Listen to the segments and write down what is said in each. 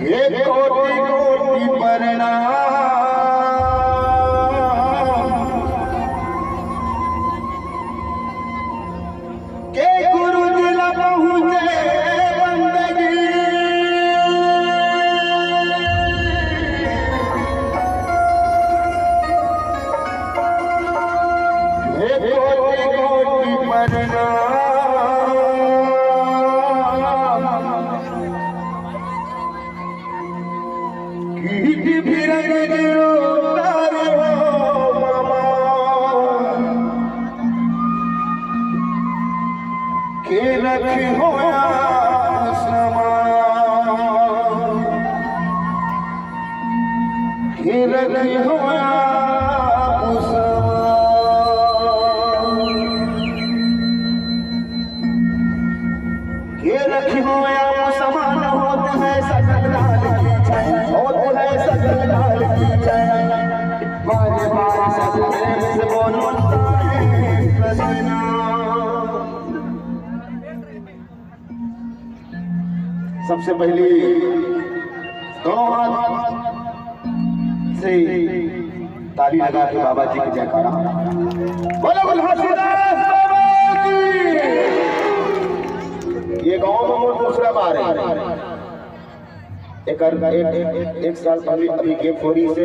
हे कोटि कोटि प्रणाम के गुरु दिल पहुँचे बंदगी हे कोटि कोटि प्रणाम के रखी होया के रखी होया के रखी होया मुसलमान होते हैं सकल लाल की जय होते हैं सकल लाल की जय बारे बारे सब प्रेम से बोलो सबसे पहली दोनों हाथ से ताली लगा के बाबा जी की जयकारा बोलो बोलो हसीदास बाबा की। ये गांव में मोर दूसरा बार है एक साल पहले अभी गेप फोरी से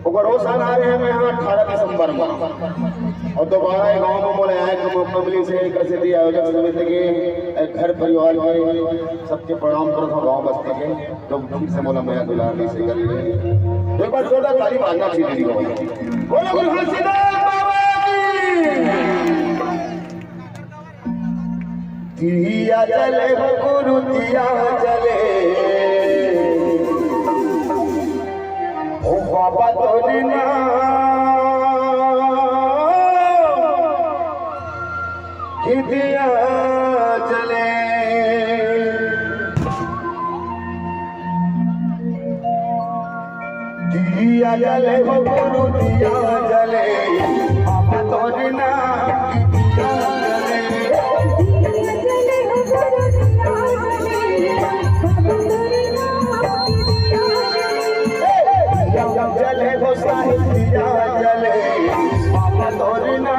और वो साल आ रहे हैं मैं यहाँ 18 दिसंबर में और दोबारा गांव में बोले आए तो पब्लिक से कैसे दिया आयोजक समिति के घर परिवार के सबके प्रणाम करो था गांव बस्ती के तो से बोला मैं दुलार नहीं से कर लिए एक बार जोरदार ताली मारना चाहिए बोलो गुरु हसीदास बाबा की। दिया जले गुरु दिया जले ओ बाबा तोरी ना कि दिया जले दिया जले हो गुरु दिया जले बाबा तोरी ना कि दिया जले हो साहिब दिया जले बाबा तोरी ना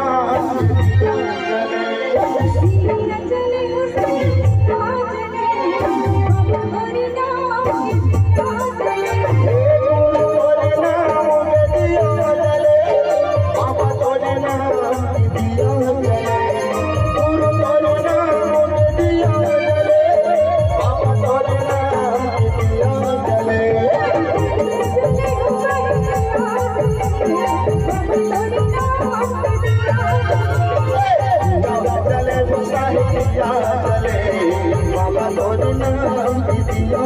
बाबा तोरी नाम दिया